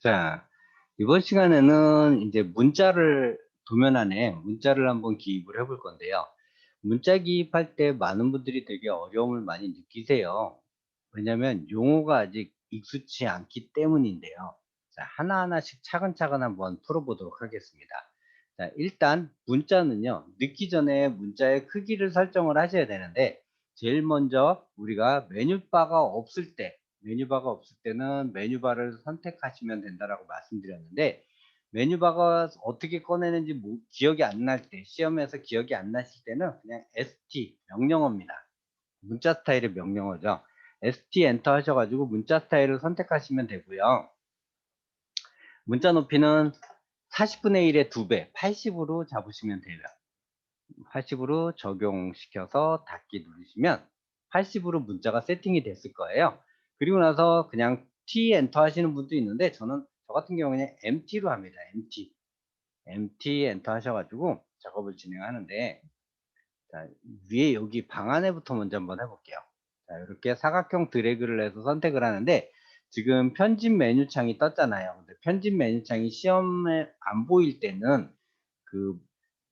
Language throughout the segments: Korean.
자, 이번 시간에는 이제 도면 안에 문자를 한번 기입을 해볼 건데요. 문자 기입할 때 많은 분들이 되게 어려움을 많이 느끼세요. 왜냐면 용어가 아직 익숙치 않기 때문인데요. 자, 하나하나씩 차근차근 한번 풀어보도록 하겠습니다. 자, 일단 문자는요, 넣기 전에 문자의 크기를 설정을 하셔야 되는데, 제일 먼저 우리가 메뉴바가 없을 때는 메뉴바를 선택하시면 된다라고 말씀드렸는데, 메뉴바가 어떻게 꺼내는지 기억이 안 날 때, 시험에서 기억이 안 나실 때는 그냥 ST 명령어입니다. 문자 스타일의 명령어죠. ST 엔터 하셔가지고 문자 스타일을 선택하시면 되고요. 문자 높이는 40분의 1의 2배, 80으로 잡으시면 돼요. 80으로 적용시켜서 닫기 누르시면 80으로 문자가 세팅이 됐을 거예요. 그리고 나서 그냥 T 엔터 하시는 분도 있는데, 저 같은 경우는 MT로 합니다. MT 엔터 하셔가지고 작업을 진행하는데, 자, 위에 여기 방 안에부터 먼저 한번 해볼게요. 자, 이렇게 사각형 드래그를 해서 선택을 하는데, 지금 편집 메뉴창이 떴잖아요. 근데 편집 메뉴창이 시험에 안 보일 때는 그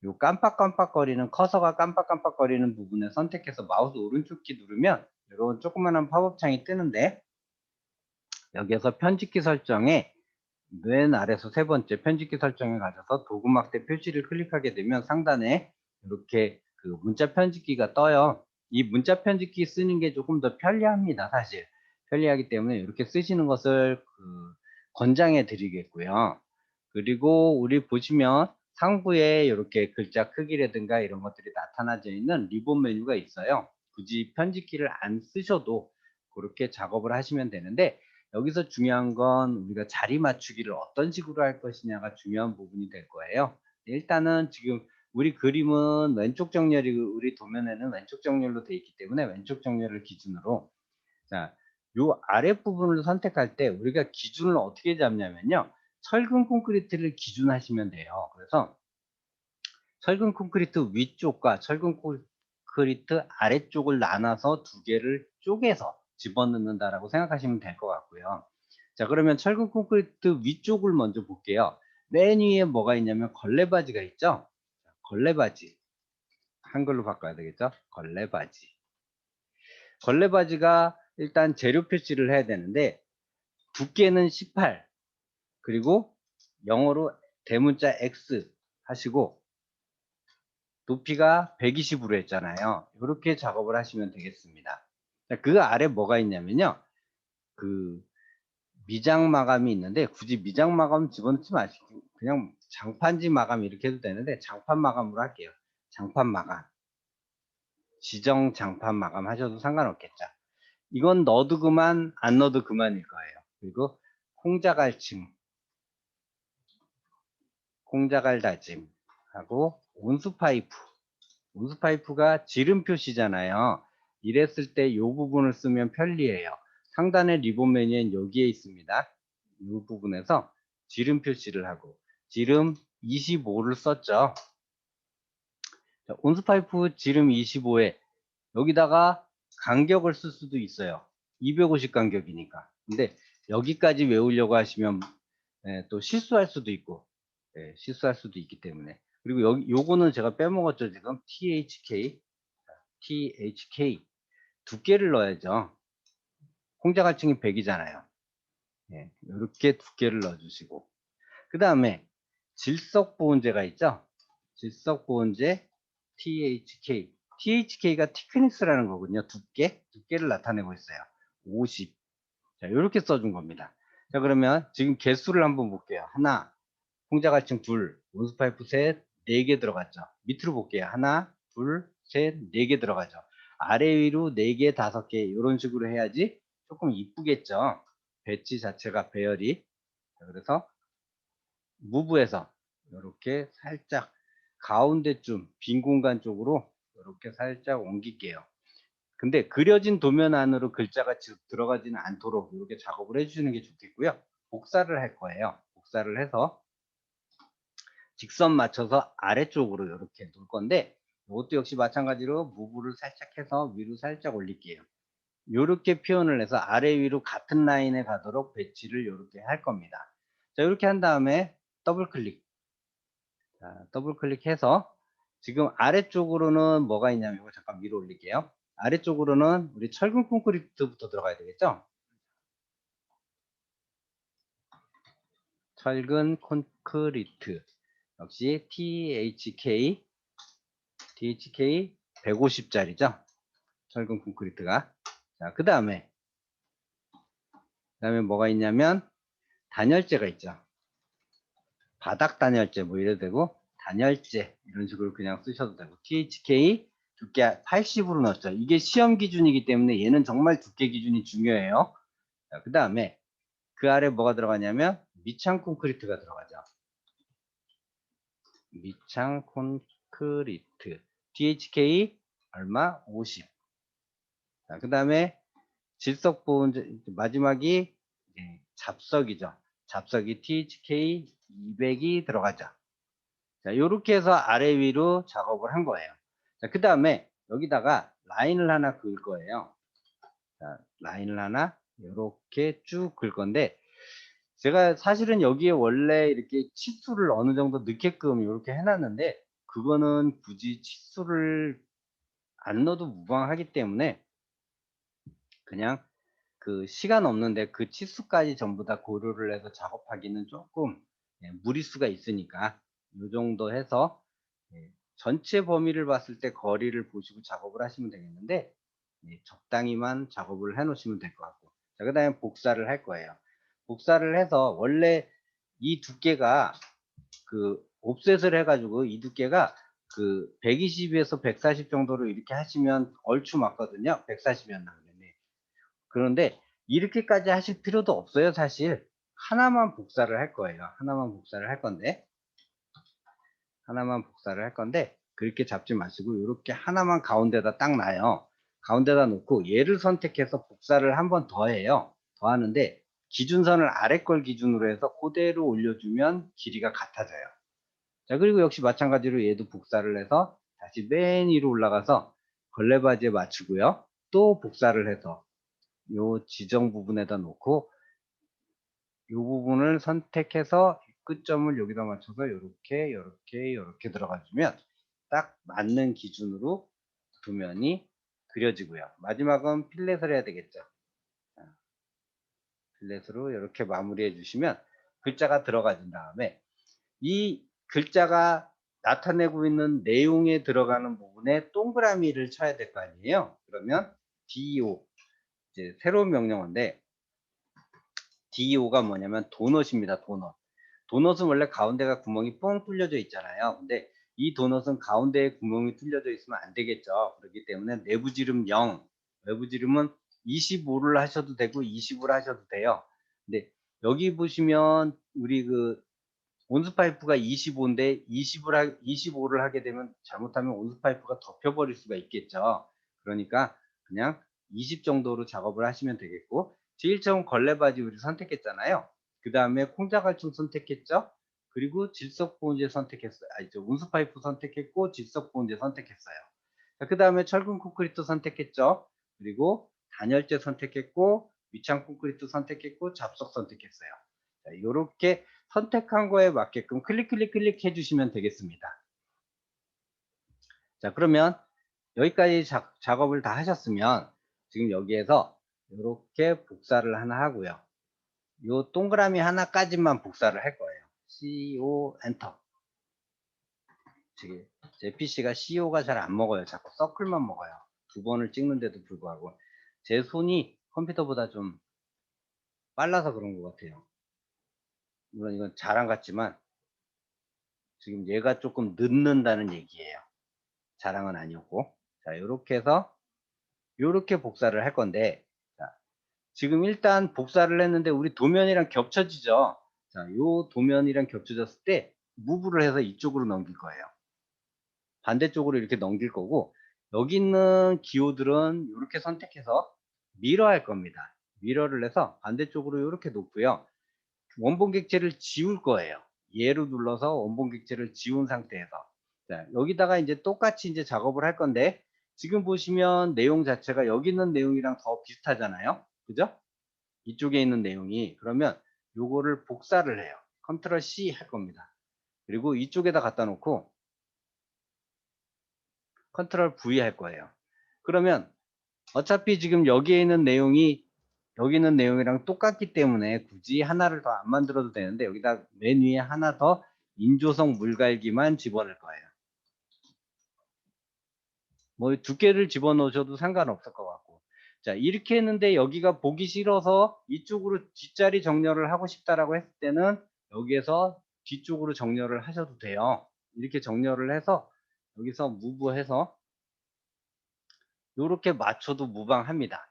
요 깜빡깜빡거리는, 커서가 깜빡깜빡거리는 부분을 선택해서 마우스 오른쪽 키 누르면 이런 조그마한 팝업 창이 뜨는데, 여기에서 편집키 설정에 맨 아래서 세 번째 편집키 설정에 가셔서 도구막대 표시를 클릭하게 되면 상단에 이렇게 그 문자 편집기가 떠요. 이 문자 편집기 쓰는 게 조금 더 편리합니다. 사실 편리하기 때문에 이렇게 쓰시는 것을 권장해 드리겠고요. 그리고 우리 보시면 상부에 이렇게 글자 크기라든가 이런 것들이 나타나져 있는 리본 메뉴가 있어요. 굳이 편집키를 안 쓰셔도 그렇게 작업을 하시면 되는데, 여기서 중요한 건 우리가 자리 맞추기를 어떤 식으로 할 것이냐가 중요한 부분이 될 거예요. 일단은 지금 우리 그림은 왼쪽 정렬이, 우리 도면에는 왼쪽 정렬로 되어 있기 때문에 왼쪽 정렬을 기준으로, 자, 요 아랫부분을 선택할 때 우리가 기준을 어떻게 잡냐면요, 철근 콘크리트를 기준하시면 돼요. 그래서 철근 콘크리트 위쪽과 철근 콘크리트 아래쪽을 나눠서 두 개를 쪼개서 집어넣는다라고 생각하시면 될 것 같고요. 자, 그러면 철근 콘크리트 위쪽을 먼저 볼게요. 맨 위에 뭐가 있냐면 걸레바지가 있죠. 걸레바지, 한글로 바꿔야 되겠죠. 걸레바지가 일단 재료 표시를 해야 되는데, 두께는 18, 그리고 영어로 대문자 X 하시고 높이가 120으로 했잖아요. 이렇게 작업을 하시면 되겠습니다. 그 아래 뭐가 있냐면요, 그 미장 마감이 있는데, 굳이 미장 마감 집어넣지 마시고 그냥 장판지 마감 이렇게 해도 되는데, 장판 마감으로 할게요. 장판 마감, 지정 장판 마감 하셔도 상관없겠죠. 이건 넣어도 그만 안 넣어도 그만일 거예요. 그리고 콩자갈층, 콩자갈 다짐 하고 온수파이프가 지름 표시잖아요. 이랬을 때 이 부분을 쓰면 편리해요. 상단의 리본 메뉴엔 여기에 있습니다. 이 부분에서 지름 표시를 하고, 지름 25를 썼죠. 자, 온수파이프 지름 25에 여기다가 간격을 쓸 수도 있어요. 250 간격이니까. 근데 여기까지 외우려고 하시면 또 실수할 수도 있고, 실수할 수도 있기 때문에. 그리고 요거는 제가 빼먹었죠. 지금 THK 두께를 넣어야죠. 홍자갈증이 100이잖아요. 이렇게 두께를 넣어주시고, 그 다음에 질석보온제가 있죠. 질석보온제 THK가 티크니스라는 거군요. 두께를 나타내고 있어요. 50. 자, 이렇게 써준 겁니다. 자, 그러면 지금 개수를 한번 볼게요. 하나, 홍자갈증 둘, 온수파이프 셋, 4개 들어갔죠. 밑으로 볼게요. 하나, 둘, 셋, 4개 들어가죠. 아래 위로 4개, 5개 이런 식으로 해야지 조금 이쁘겠죠. 배치 자체가 배열이. 그래서 무브에서 이렇게 살짝 가운데쯤 빈 공간 쪽으로 이렇게 살짝 옮길게요. 근데 그려진 도면 안으로 글자가 들어가지는 않도록 이렇게 작업을 해주시는 게 좋겠고요. 복사를 할 거예요. 복사를 해서 직선 맞춰서 아래쪽으로 이렇게 놓을 건데, 이것도 역시 마찬가지로 무브를 살짝 해서 위로 살짝 올릴게요. 이렇게 표현을 해서 아래 위로 같은 라인에 가도록 배치를 이렇게 할 겁니다. 자, 이렇게 한 다음에 더블 클릭. 자, 더블 클릭해서 지금 아래쪽으로는 뭐가 있냐면 이거 잠깐 위로 올릴게요. 아래쪽으로는 우리 철근 콘크리트부터 들어가야 되겠죠? 철근 콘크리트. 역시 THK 150짜리죠. 철근 콘크리트가. 자, 그다음에 뭐가 있냐면 단열재가 있죠. 바닥 단열재 뭐 이래도 되고, 단열재 이런 식으로 그냥 쓰셔도 되고, THK 두께 80으로 넣었죠. 이게 시험 기준이기 때문에 얘는 정말 두께 기준이 중요해요. 자, 그 다음에 그 아래 뭐가 들어가냐면 밑창 콘크리트가 들어가죠. 밑창 콘크리트 THK 얼마? 50. 자, 그 다음에 질석 보온 마지막이 잡석이죠. 잡석이 THK 200이 들어가죠. 자, 요렇게 해서 아래 위로 작업을 한 거예요. 자, 그 다음에 여기다가 라인을 하나 그을 거예요. 자, 라인을 하나 요렇게 쭉 그을 건데, 제가 사실은 여기에 원래 이렇게 치수를 어느 정도 넣게끔 이렇게 해놨는데, 그거는 굳이 치수를 안 넣어도 무방하기 때문에 그냥 그 시간 없는데 그 치수까지 전부 다 고려를 해서 작업하기는 조금 무리수가 있으니까 이 정도 해서 전체 범위를 봤을 때 거리를 보시고 작업을 하시면 되겠는데, 적당히만 작업을 해 놓으시면 될 것 같고, 자, 그 다음에 복사를 할 거예요. 복사를 해서 원래 이 두께가 그 옵셋을 해가지고 이 두께가 그 120에서 140 정도로 이렇게 하시면 얼추 맞거든요. 140이었나 그랬네. 그런데 이렇게까지 하실 필요도 없어요. 사실 하나만 복사를 할 거예요. 하나만 복사를 할 건데, 그렇게 잡지 마시고 이렇게 하나만 가운데다 딱 놔요. 가운데다 놓고 얘를 선택해서 복사를 한 번 더 해요. 더 하는데 기준선을 아래 걸 기준으로 해서 그대로 올려주면 길이가 같아져요. 자, 그리고 역시 마찬가지로 얘도 복사를 해서 다시 맨 위로 올라가서 걸레바지에 맞추고요. 또 복사를 해서 요 지정 부분에다 놓고 이 부분을 선택해서 끝점을 여기다 맞춰서 이렇게 들어가주면 딱 맞는 기준으로 두 면이 그려지고요. 마지막은 필렛을 해야 되겠죠. 필렛으로 이렇게 마무리해 주시면 글자가 들어가진 다음에 이 글자가 나타내고 있는 내용에 들어가는 부분에 동그라미를 쳐야 될 거 아니에요. 그러면 DO, 이제 새로운 명령어인데, DO가 뭐냐면 도넛입니다. 도넛. 도넛은 원래 가운데가 구멍이 뻥 뚫려져 있잖아요. 근데 이 도넛은 가운데에 구멍이 뚫려져 있으면 안 되겠죠. 그렇기 때문에 내부 지름 0, 외부 지름은 25를 하셔도 되고 20을 하셔도 돼요. 근데 여기 보시면 우리 그 온수파이프가 25인데 25를 하게 되면 잘못하면 온수파이프가 덮여버릴 수가 있겠죠. 그러니까 그냥 20 정도로 작업을 하시면 되겠고, 제1차원 걸레바지 우리 선택했잖아요. 그 다음에 콩자갈증 선택했죠. 그리고 질석보온제 선택했어요. 온수파이프 선택했고 질석보온제 선택했어요. 그 다음에 철근 콘크리트 선택했죠. 그리고 단열재 선택했고 위창 콘크리트 선택했고 잡석 선택했어요. 자, 이렇게 선택한 거에 맞게끔 클릭 해주시면 되겠습니다. 자, 그러면 여기까지 작업을 다 하셨으면 지금 여기에서 이렇게 복사를 하나 하고요. 요 동그라미 하나까지만 복사를 할 거예요. CO 엔터. 지금 제 PC가 CO가 잘 안 먹어요. 자꾸 서클만 먹어요. 두 번을 찍는데도 불구하고 제 손이 컴퓨터보다 좀 빨라서 그런 것 같아요. 물론 이건 자랑 같지만 지금 얘가 조금 늦는다는 얘기예요. 자랑은 아니었고. 자, 이렇게 해서 이렇게 복사를 할 건데, 자, 지금 일단 복사를 했는데 우리 도면이랑 겹쳐지죠. 자, 요 도면이랑 겹쳐졌을 때 무브를 해서 이쪽으로 넘길 거예요. 반대쪽으로 이렇게 넘길 거고, 여기 있는 기호들은 이렇게 선택해서 미러 할 겁니다. 미러를 해서 반대쪽으로 이렇게 놓고요. 원본 객체를 지울 거예요. 얘로 눌러서 원본 객체를 지운 상태에서. 자, 여기다가 이제 똑같이 이제 작업을 할 건데, 지금 보시면 내용 자체가 여기 있는 내용이랑 더 비슷하잖아요. 그죠? 이쪽에 있는 내용이. 그러면 요거를 복사를 해요. 컨트롤 C 할 겁니다. 그리고 이쪽에다 갖다 놓고 컨트롤 V 할 거예요. 그러면 어차피 지금 여기에 있는 내용이 여기 있는 내용이랑 똑같기 때문에 굳이 하나를 더 안 만들어도 되는데 여기다 맨 위에 하나 더 인조성 물갈기만 집어넣을 거예요. 뭐 두 개를 집어넣으셔도 상관없을 것 같고. 자, 이렇게 했는데 여기가 보기 싫어서 이쪽으로 뒷자리 정렬을 하고 싶다라고 했을 때는 여기에서 뒤쪽으로 정렬을 하셔도 돼요. 이렇게 정렬을 해서 여기서 무브해서 이렇게 맞춰도 무방합니다.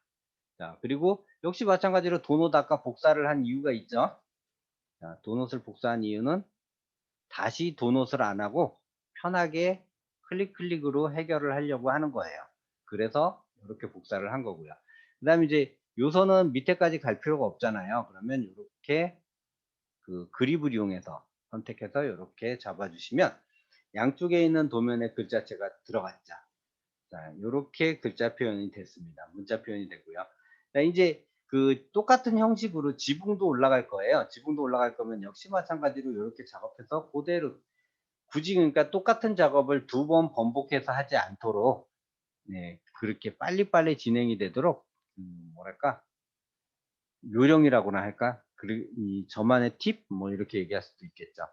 자, 그리고 역시 마찬가지로 도넛 아까 복사를 한 이유가 있죠. 자, 도넛을 복사한 이유는 다시 도넛을 안 하고 편하게 클릭으로 해결을 하려고 하는 거예요. 그래서 이렇게 복사를 한 거고요. 그 다음에 이제 요선은 밑에까지 갈 필요가 없잖아요. 그러면 이렇게 그 그립을 이용해서 선택해서 이렇게 잡아주시면 양쪽에 있는 도면에 글자체가 들어갔죠. 자, 이렇게 글자 표현이 됐습니다. 문자 표현이 되고요. 자, 이제 그 똑같은 형식으로 지붕도 올라갈 거예요. 지붕도 올라갈 거면 역시 마찬가지로 이렇게 작업해서 그대로 굳이 그러니까 똑같은 작업을 두 번 반복해서 하지 않도록 네, 그렇게 빨리빨리 진행이 되도록 뭐랄까 요령이라고나 할까? 그리고 이 저만의 팁 뭐 이렇게 얘기할 수도 있겠죠.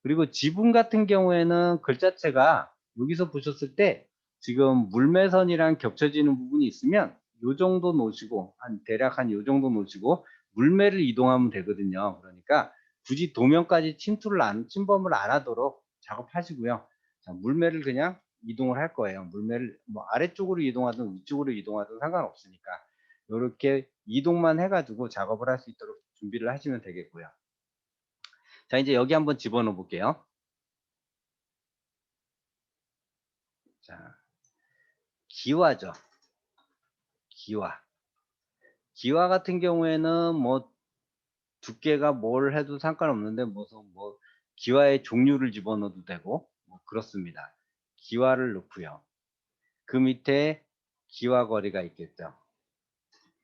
그리고 지붕 같은 경우에는 글자체가 여기서 보셨을 때 지금 물매선이랑 겹쳐지는 부분이 있으면 요 정도 놓으시고 한 대략 한 요 정도 놓으시고 물매를 이동하면 되거든요. 그러니까 굳이 도면까지 침범을 안 하도록 작업하시고요. 자, 물매를 그냥 이동을 할 거예요. 물매를 뭐 아래쪽으로 이동하든 위쪽으로 이동하든 상관없으니까 이렇게 이동만 해가지고 작업을 할 수 있도록 준비를 하시면 되겠고요. 자, 이제 여기 한번 집어넣어 볼게요. 자, 기와죠. 기와. 기와 같은 경우에는 뭐 두께가 뭘 해도 상관없는데 뭐 기와의 종류를 집어넣어도 되고 뭐 그렇습니다. 기와를 넣고요. 그 밑에 기와 거리가 있겠죠.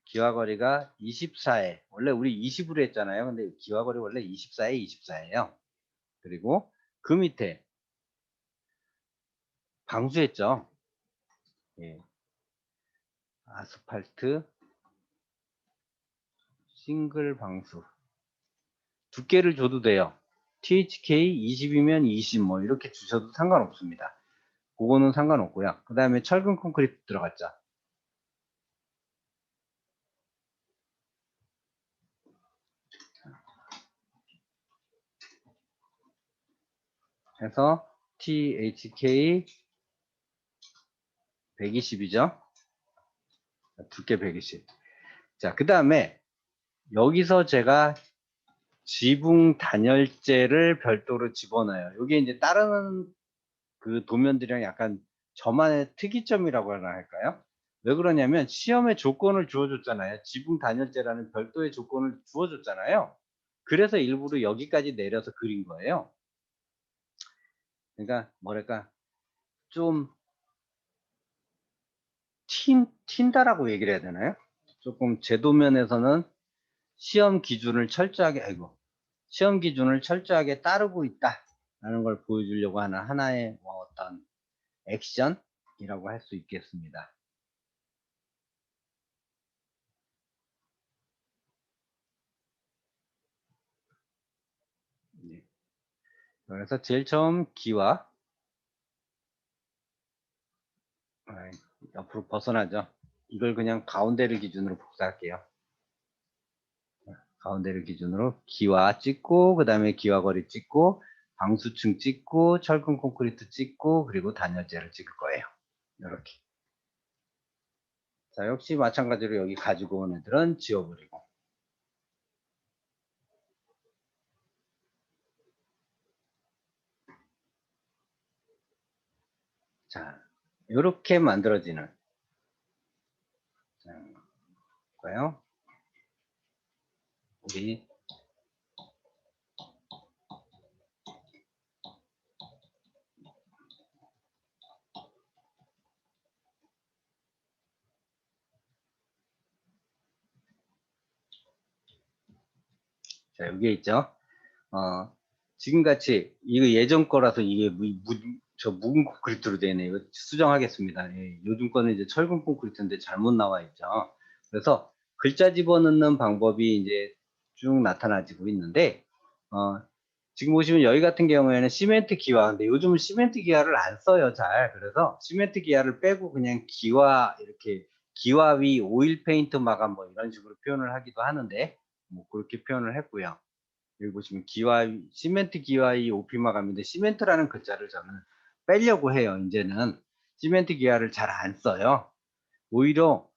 기와 거리가 24에 원래 우리 20으로 했잖아요. 근데 기와 거리 원래 24에 24예요. 그리고 그 밑에 방수했죠. 예. 아스팔트 싱글 방수 두께를 줘도 돼요. THK 20이면 20 뭐 이렇게 주셔도 상관없습니다. 그거는 상관없고요. 그 다음에 철근 콘크리트 들어갔죠. 해서 THK 120이죠. 두께 120. 자, 그 다음에 여기서 제가 지붕 단열재를 별도로 집어넣어요. 이게 이제 다른 그 도면들이랑 약간 저만의 특이점이라고 하나 할까요? 왜 그러냐면 시험에 조건을 주어줬잖아요. 지붕 단열재라는 별도의 조건을 주어줬잖아요. 그래서 일부러 여기까지 내려서 그린 거예요. 그러니까 뭐랄까 좀 튄다라고 얘기를 해야 되나요? 조금 제 도면에서는 시험 기준을 철저하게 시험 기준을 철저하게 따르고 있다라는 걸 보여주려고 하는 하나의 뭐 어떤 액션이라고 할 수 있겠습니다. 네. 그래서 제일 처음 기와 옆으로 벗어나죠. 이걸 그냥 가운데를 기준으로 복사할게요. 가운데를 기준으로 기와 찍고 그 다음에 기와 거리 찍고 방수층 찍고 철근 콘크리트 찍고 그리고 단열재를 찍을 거예요. 이렇게. 자, 역시 마찬가지로 여기 가지고 온 애들은 지워버리고. 자, 이렇게 만들어지는. 자, 볼까요? 우리 자, 여기에 있죠. 지금같이 이거 예전 거라서 이게 저 묵은 콘크리트로 되어 있네. 이거 수정하겠습니다. 예, 요즘 거는 이제 철근 콘크리트인데 잘못 나와 있죠. 그래서 글자 집어넣는 방법이 이제 쭉 나타나지고 있는데, 지금 보시면 여기 같은 경우에는 시멘트 기와, 근데 요즘은 시멘트 기와를 안 써요, 잘. 그래서 시멘트 기와를 빼고 그냥 기와, 이렇게 기와 위 오일 페인트 마감 뭐 이런 식으로 표현을 하기도 하는데, 뭐 그렇게 표현을 했고요. 여기 보시면 기와, 시멘트 기와이 오피 마감인데, 시멘트라는 글자를 저는 빼려고 해요. 이제는 시멘트 기와를 잘 안 써요. 오히려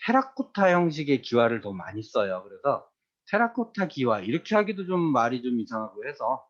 테라코타 형식의 기와를 더 많이 써요. 그래서 테라코타 기와 이렇게 하기도 좀 말이 좀 이상하고 해서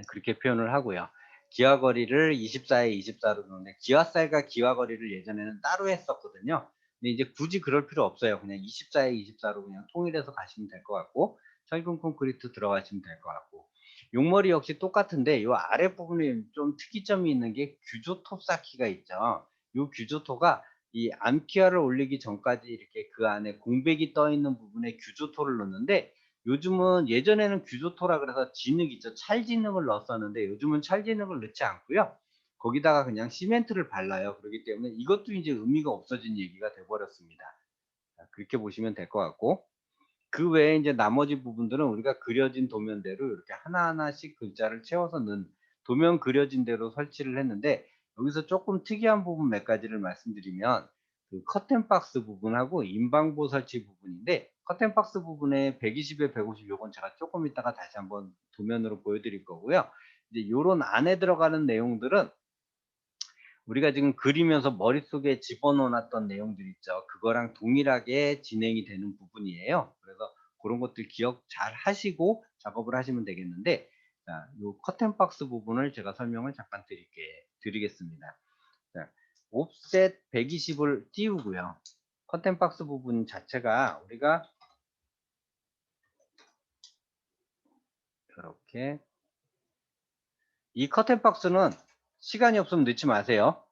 그렇게 표현을 하고요. 기와 거리를 24에 24로 두는데, 기와살과 기와 거리를 예전에는 따로 했었거든요. 근데 이제 굳이 그럴 필요 없어요. 그냥 24에 24로 그냥 통일해서 가시면 될 것 같고, 철근 콘크리트 들어가시면 될 것 같고, 용머리 역시 똑같은데 이 아랫부분에 좀 특이점이 있는 게 규조토 쌓기가 있죠. 이 규조토가 이 암키와를 올리기 전까지 이렇게 그 안에 공백이 떠 있는 부분에 규조토를 넣는데, 요즘은, 예전에는 규조토라 그래서 진흙 있죠. 찰진흙을 넣었었는데 요즘은 찰진흙을 넣지 않고요. 거기다가 그냥 시멘트를 발라요. 그렇기 때문에 이것도 이제 의미가 없어진 얘기가 돼 버렸습니다. 그렇게 보시면 될 것 같고, 그 외에 이제 나머지 부분들은 우리가 그려진 도면대로 이렇게 하나하나씩 글자를 채워서 넣은, 도면 그려진 대로 설치를 했는데, 여기서 조금 특이한 부분 몇 가지를 말씀드리면, 그 커튼 박스 부분하고 인방보 설치 부분인데, 커튼 박스 부분에 120에 150, 요건 제가 조금 이따가 다시 한번 도면으로 보여드릴 거고요. 이제 요런 안에 들어가는 내용들은 우리가 지금 그리면서 머릿속에 집어넣어 놨던 내용들 있죠. 그거랑 동일하게 진행이 되는 부분이에요. 그래서 그런 것들 기억 잘 하시고 작업을 하시면 되겠는데, 자, 요 커튼 박스 부분을 제가 설명을 잠깐 드리겠습니다. 자, 옵셋 120을 띄우고요. 커튼 박스 부분 자체가 우리가 이렇게, 이 커튼 박스는 시간이 없으면 넣지 마세요.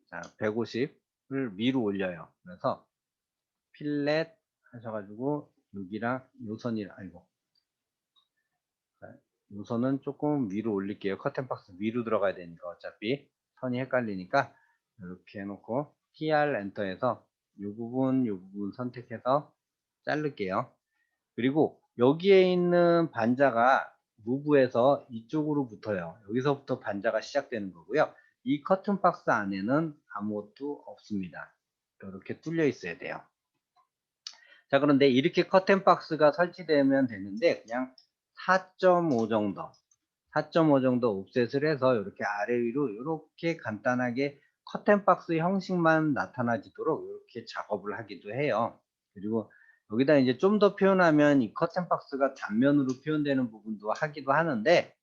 자, 150을 위로 올려요. 그래서 필렛 하셔가지고 여기랑 요선이랑, 아이고, 요선은 조금 위로 올릴게요. 커튼 박스 위로 들어가야 되니까 어차피 선이 헷갈리니까 이렇게 해놓고 TR 엔터해서 요 부분 선택해서 자를게요. 그리고 여기에 있는 반자가 무브에서 이쪽으로 붙어요. 여기서부터 반자가 시작되는 거고요. 이 커튼 박스 안에는 아무것도 없습니다. 이렇게 뚫려 있어야 돼요. 자, 그런데 이렇게 커튼 박스가 설치되면 되는데, 그냥 4.5 정도, 4.5 정도 옵셋을 해서 이렇게 아래 위로 이렇게 간단하게 커튼 박스 형식만 나타나지도록 이렇게 작업을 하기도 해요. 그리고 여기다 이제 좀 더 표현하면 이 커튼 박스가 단면으로 표현되는 부분도 하기도 하는데,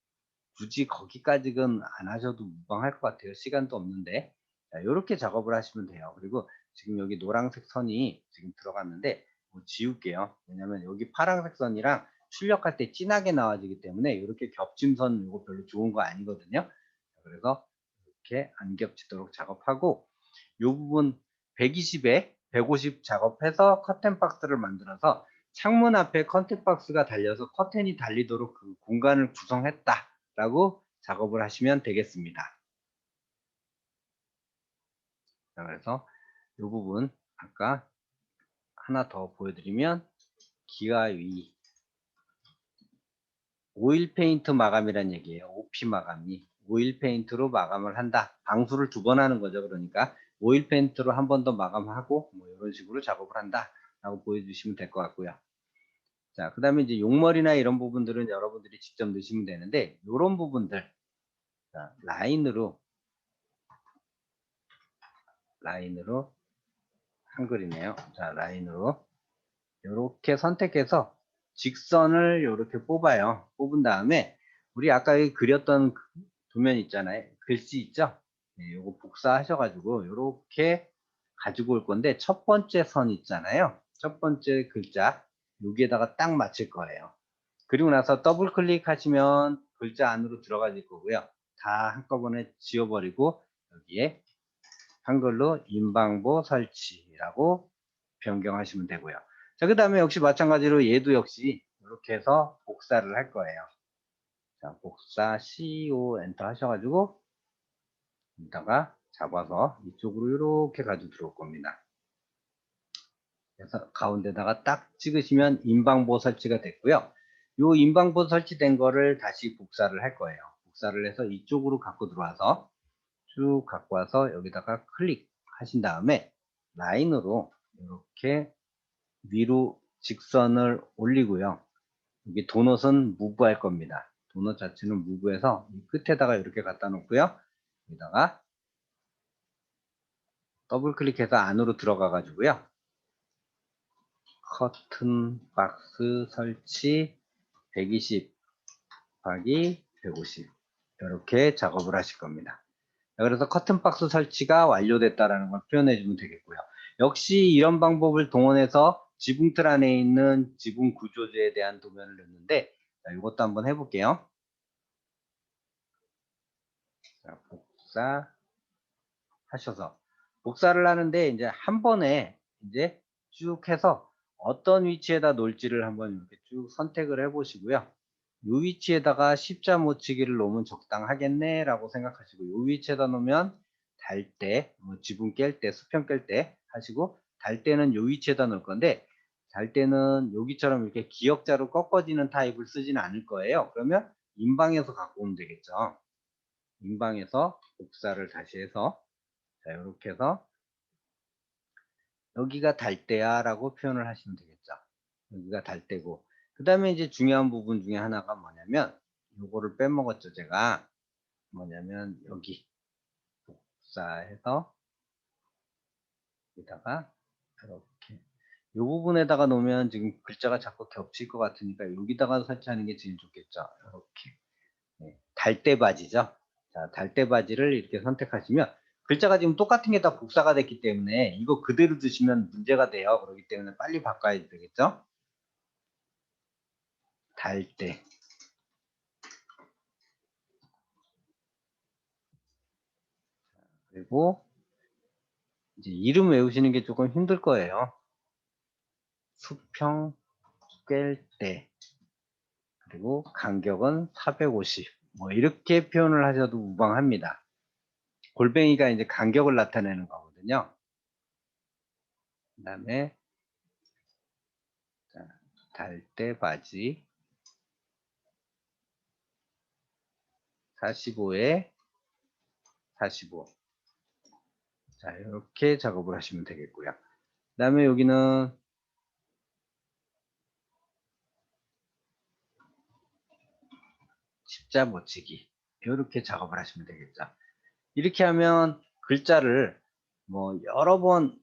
굳이 거기까지는 안 하셔도 무방할 것 같아요. 시간도 없는데. 자, 이렇게 작업을 하시면 돼요. 그리고 지금 여기 노란색 선이 지금 들어갔는데 뭐 지울게요. 왜냐면 여기 파란색 선이랑 출력할 때 진하게 나와지기 때문에 이렇게 겹침선 이거 별로 좋은 거 아니거든요. 그래서 이렇게 안 겹치도록 작업하고, 이 부분 120에 150 작업해서 커튼 박스를 만들어서 창문 앞에 커튼 박스가 달려서 커튼이 달리도록 그 공간을 구성했다 라고 작업을 하시면 되겠습니다. 자, 그래서 이 부분 아까 하나 더 보여드리면, 기와 위 오일 페인트 마감이란 얘기예요. OP 마감이 오일 페인트로 마감을 한다. 방수를 2번 하는 거죠. 그러니까 오일 페인트로 한 번 더 마감하고 뭐 이런 식으로 작업을 한다 라고 보여주시면 될 것 같고요. 자, 그 다음에 이제 용머리나 이런 부분들은 여러분들이 직접 넣으시면 되는데, 이런 부분들, 자, 라인으로 한글이네요. 자, 라인으로 이렇게 선택해서 직선을 이렇게 뽑아요. 뽑은 다음에 우리 아까 그렸던 도면 있잖아요. 글씨 있죠? 네, 요거 복사하셔가지고 이렇게 가지고 올 건데, 첫 번째 선 있잖아요. 첫 번째 글자 여기에다가 딱 맞출 거예요. 그리고 나서 더블 클릭하시면 글자 안으로 들어가질 거고요. 다 한꺼번에 지워버리고 여기에 한글로 인방보 설치라고 변경하시면 되고요. 자, 그 다음에 역시 마찬가지로 얘도 역시 이렇게 해서 복사를 할 거예요. 자, 복사 CO 엔터 하셔가지고 여기다가 잡아서 이쪽으로 이렇게 가지고 들어올 겁니다. 그래서 가운데다가 딱 찍으시면 인방보 설치가 됐고요. 요 인방보 설치된 거를 다시 복사를 할 거예요. 복사를 해서 이쪽으로 갖고 들어와서 쭉 갖고 와서 여기다가 클릭하신 다음에 라인으로 이렇게 위로 직선을 올리고요. 여기 도넛은 무브할 겁니다. 도넛 자체는 무브해서 이 끝에다가 이렇게 갖다 놓고요. 여기다가 더블 클릭해서 안으로 들어가 가지고요. 커튼 박스 설치 120 곱하기 150 이렇게 작업을 하실 겁니다. 그래서 커튼 박스 설치가 완료됐다라는 걸 표현해 주면 되겠고요. 역시 이런 방법을 동원해서 지붕틀 안에 있는 지붕 구조조에 대한 도면을 넣는데 이것도 한번 해볼게요. 자, 복사 하셔서 복사를 하는데 이제 한 번에 이제 쭉 해서 어떤 위치에다 놓을지를 한번 이렇게 쭉 선택을 해 보시고요. 이 위치에다가 십자 모치기를 놓으면 적당하겠네 라고 생각하시고 이 위치에다 놓으면 달 때, 지붕 깰 때, 수평 깰 때 하시고 달 때는 이 위치에다 놓을 건데 달 때는 여기처럼 이렇게 기역자로 꺾어지는 타입을 쓰지는 않을 거예요. 그러면 인방에서 갖고 오면 되겠죠. 인방에서 복사를 다시 해서 자, 이렇게 해서 여기가 달대야 라고 표현을 하시면 되겠죠. 여기가 달대고 그 다음에 이제 중요한 부분 중에 하나가 뭐냐면 요거를 빼먹었죠. 제가 뭐냐면 여기 복사해서 여기다가 이렇게 요 부분에다가 놓으면 지금 글자가 자꾸 겹칠 것 같으니까 여기다가 설치하는 게 제일 좋겠죠. 이렇게 네, 달대바지죠. 자, 달대바지를 이렇게 선택하시면 글자가 지금 똑같은 게 다 복사가 됐기 때문에 이거 그대로 두시면 문제가 돼요. 그렇기 때문에 빨리 바꿔야 되겠죠. 달대. 그리고 이제 이름 외우시는 게 조금 힘들 거예요. 수평 꿰때 그리고 간격은 450. 뭐 이렇게 표현을 하셔도 무방합니다. 골뱅이가 이제 간격을 나타내는 거거든요. 그 다음에 달대 바지 45에 45. 자, 이렇게 작업을 하시면 되겠고요. 그 다음에 여기는 십자 못치기 이렇게 작업을 하시면 되겠죠. 이렇게 하면 글자를 뭐 여러 번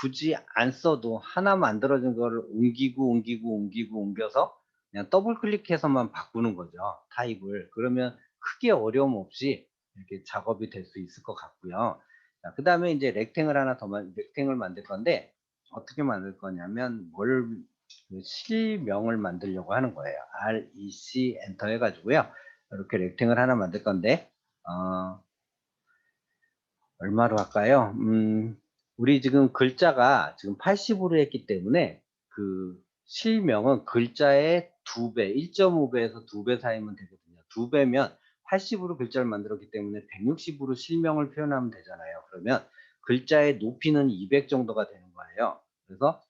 굳이 안 써도 하나 만들어진 거를 옮겨서 그냥 더블 클릭해서만 바꾸는 거죠. 타입을. 그러면 크게 어려움 없이 이렇게 작업이 될 수 있을 것 같고요. 그 다음에 이제 렉탱을 만들 건데 어떻게 만들 거냐면 그 실명을 만들려고 하는 거예요. REC 엔터 해가지고요. 이렇게 렉탱을 하나 만들 건데 얼마로 할까요? 우리 지금 글자가 지금 80으로 했기 때문에 그 실명은 글자의 2배, 1.5배에서 2배 사이면 되거든요. 2배면 80으로 글자를 만들었기 때문에 160으로 실명을 표현하면 되잖아요. 그러면 글자의 높이는 200 정도가 되는 거예요. 그래서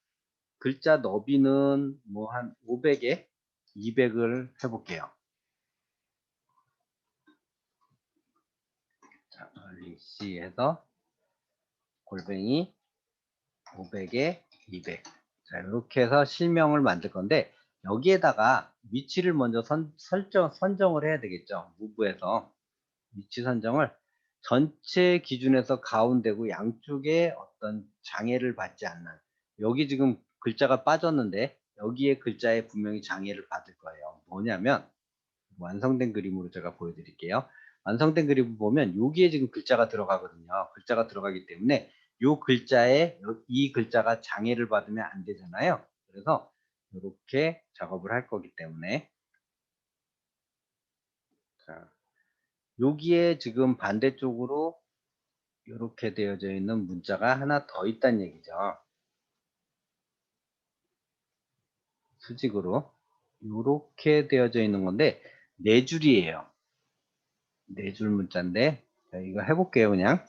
글자 너비는 뭐 한 500에 200을 해볼게요. 자, 리시해서 골뱅이 500에 200. 자, 이렇게 해서 실명을 만들 건데 여기에다가 위치를 먼저 선정을 해야 되겠죠. 무브에서 위치 선정을 전체 기준에서 가운데고 양쪽에 어떤 장애를 받지 않는 여기 지금 글자가 빠졌는데 여기에 글자에 분명히 장애를 받을 거예요. 뭐냐면 완성된 그림으로 제가 보여드릴게요. 완성된 그림을 보면 여기에 지금 글자가 들어가거든요. 글자가 들어가기 때문에 요 글자에 이 글자가 장애를 받으면 안 되잖아요. 그래서 이렇게 작업을 할 거기 때문에 자, 여기에 지금 반대쪽으로 이렇게 되어져 있는 문자가 하나 더 있다는 얘기죠. 수직으로. 요렇게 되어져 있는 건데 4줄이에요. 4줄 문자인데 자, 이거 해볼게요. 그냥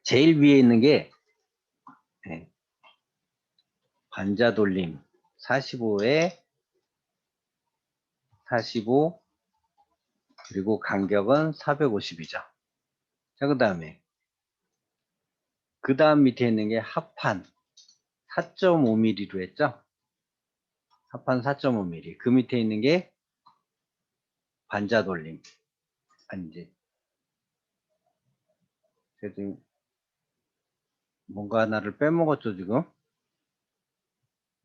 제일 위에 있는 게 네, 반자 돌림 45에 45 그리고 간격은 450이죠. 자, 그 다음 밑에 있는 게 합판 4.5mm로 했죠. 합판 4.5mm. 그 밑에 있는 게 반자 돌림. 아니지. 지금 뭔가 하나를 빼먹었죠, 지금.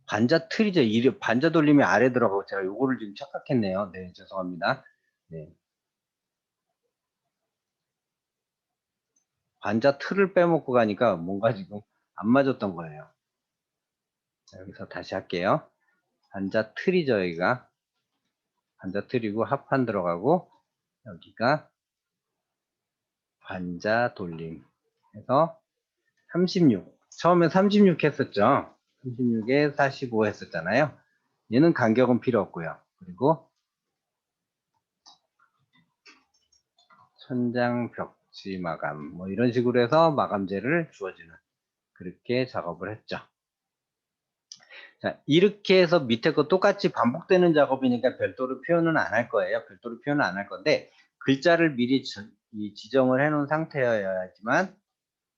반자 틀이죠. 반자 돌림이 아래 들어가고 제가 요거를 지금 착각했네요. 네, 죄송합니다. 네. 반자 틀을 빼먹고 가니까 뭔가 지금 안 맞았던 거예요. 자, 여기서 다시 할게요. 반자 틀이죠, 여기가. 반자 틀이고 합판 들어가고 여기가 반자 돌림 해서 36. 처음에 36 했었죠. 36에 45 했었잖아요. 얘는 간격은 필요 없고요. 그리고 천장 벽지 마감 뭐 이런 식으로 해서 마감재를 주어지는 그렇게 작업을 했죠. 자, 이렇게 해서 밑에 거 똑같이 반복되는 작업이니까 별도로 표현은 안 할 거예요. 별도로 표현은 안 할 건데 글자를 미리 지정을 해 놓은 상태여야지만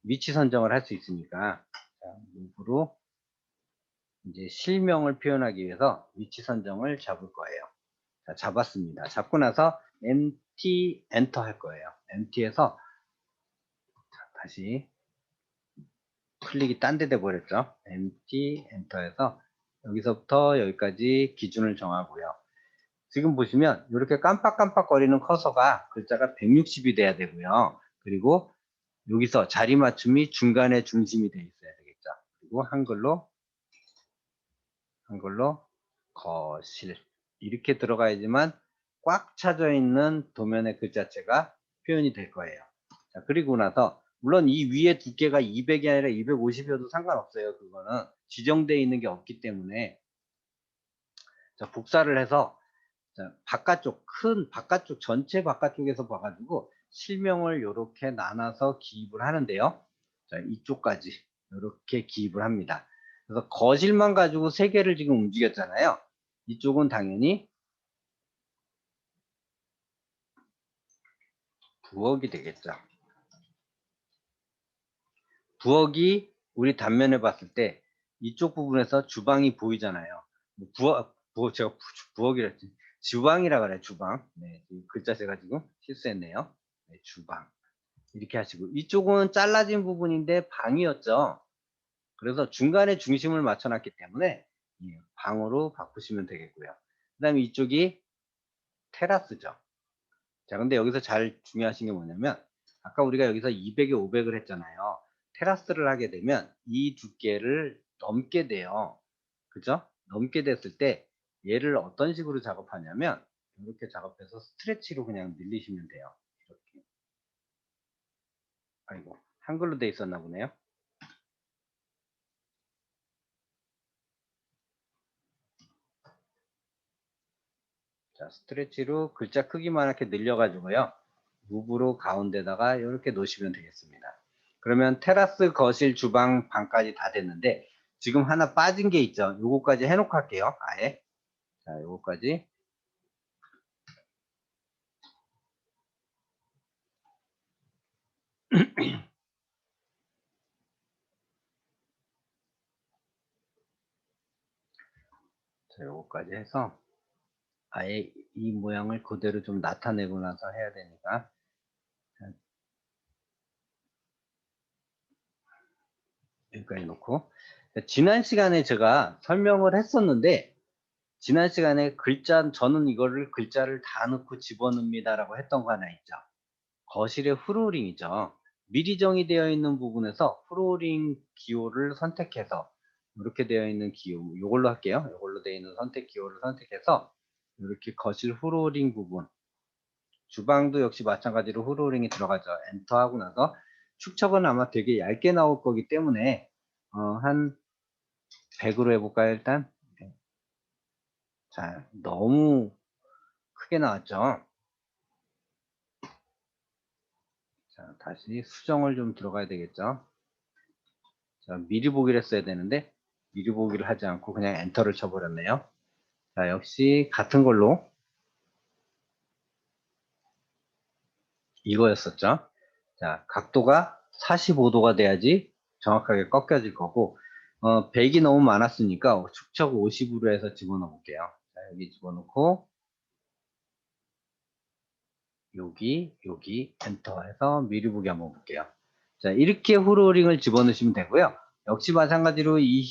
위치 선정을 할 수 있으니까 자, 일부러 이제 실명을 표현하기 위해서 위치 선정을 잡을 거예요. 자, 잡았습니다. 잡고 나서 empty 엔터 할 거예요. empty에서 다시 클릭이 딴 데 돼 버렸죠. empty 엔터에서 여기서부터 여기까지 기준을 정하고요. 지금 보시면 이렇게 깜빡깜빡거리는 커서가 글자가 160이 돼야 되고요. 그리고 여기서 자리 맞춤이 중간에 중심이 돼 있어야 되겠죠. 그리고 한글로 거실 이렇게 들어가야지만 꽉 차져 있는 도면의 글자체가 표현이 될 거예요. 자, 그리고 나서 물론 이 위에 두께가 200이 아니라 250이어도 상관없어요. 그거는 지정되어 있는 게 없기 때문에 자, 복사를 해서 자, 큰 바깥쪽 전체 바깥쪽에서 봐가지고 실명을 이렇게 나눠서 기입을 하는데요. 자, 이쪽까지 이렇게 기입을 합니다. 그래서 거실만 가지고 세 개를 지금 움직였잖아요. 이쪽은 당연히 부엌이 되겠죠. 부엌이 우리 단면에 봤을 때 이쪽 부분에서 주방이 보이잖아요. 뭐 제가 부엌이라 했지. 주방이라 그래, 주방. 네, 글자 제가 지금 실수했네요. 네, 주방. 이렇게 하시고, 이쪽은 잘라진 부분인데 방이었죠. 그래서 중간에 중심을 맞춰놨기 때문에 방으로 바꾸시면 되겠고요. 그 다음에 이쪽이 테라스죠. 자, 근데 여기서 잘 중요하신 게 뭐냐면 아까 우리가 여기서 200에 500을 했잖아요. 테라스를 하게 되면 이 두께를 넘게 돼요. 그죠? 넘게 됐을 때 얘를 어떤 식으로 작업하냐면 이렇게 작업해서 스트레치로 그냥 늘리시면 돼요. 이렇게. 아이고, 한글로 돼 있었나 보네요. 자, 스트레치로 글자 크기만 이렇게 늘려가지고요. 무브로 가운데다가 이렇게 놓으시면 되겠습니다. 그러면 테라스, 거실, 주방, 방까지 다 됐는데 지금 하나 빠진 게 있죠. 요거까지 해놓고 할게요. 아예. 자, 요거까지. 자, 요거까지 해서 아예 이 모양을 그대로 좀 나타내고 나서 해야 되니까. 자, 여기까지 놓고. 자, 지난 시간에 제가 설명을 했었는데 지난 시간에 저는 이거를 글자를 다 넣고 집어넣습니다라고 했던 거 하나 있죠. 거실의 프로링이죠. 미리 정의되어 있는 부분에서 프로링 기호를 선택해서 이렇게 되어 있는 기호, 이걸로 할게요. 이걸로 되어 있는 선택 기호를 선택해서 이렇게 거실 프로링 부분, 주방도 역시 마찬가지로 프로링이 들어가죠. 엔터 하고 나서 축척은 아마 되게 얇게 나올 거기 때문에 한 100으로 해볼까요? 일단 자, 너무 크게 나왔죠? 자, 다시 수정을 좀 들어가야 되겠죠? 자, 미리 보기를 했어야 되는데 미리 보기를 하지 않고 그냥 엔터를 쳐버렸네요. 자, 역시 같은 걸로 이거였었죠. 자, 각도가 45도가 돼야지 정확하게 꺾여질 거고 100이 너무 많았으니까 축척 50으로 해서 집어넣어 볼게요. 자, 여기 집어넣고 여기 엔터 해서 미리 보기 한번 볼게요. 자, 이렇게 후로링을 집어넣으시면 되고요. 역시 마찬가지로 이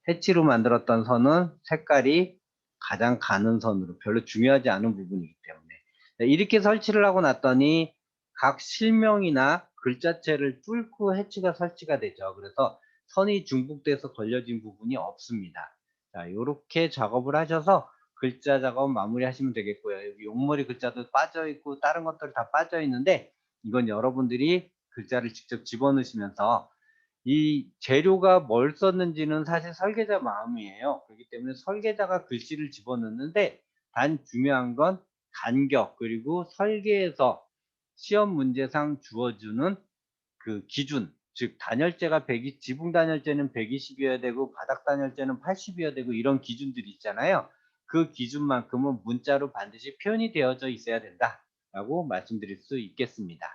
해치로 만들었던 선은 색깔이 가장 가는 선으로 별로 중요하지 않은 부분이기 때문에 자, 이렇게 설치를 하고 났더니 각 실명이나 글자체를 뚫고 해치가 설치가 되죠. 그래서 선이 중복돼서 걸려진 부분이 없습니다. 자, 이렇게 작업을 하셔서 글자 작업 마무리 하시면 되겠고요. 여기 용머리 글자도 빠져 있고 다른 것들 다 빠져 있는데 이건 여러분들이 글자를 직접 집어넣으시면서 이 재료가 뭘 썼는지는 사실 설계자 마음이에요. 그렇기 때문에 설계자가 글씨를 집어넣는데 단 중요한 건 간격 그리고 설계에서 시험 문제상 주어주는 그 기준 즉 단열재가 100이 지붕 단열재는 120이어야 되고 바닥 단열재는 80이어야 되고 이런 기준들이 있잖아요. 그 기준만큼은 문자로 반드시 표현이 되어져 있어야 된다라고 말씀드릴 수 있겠습니다.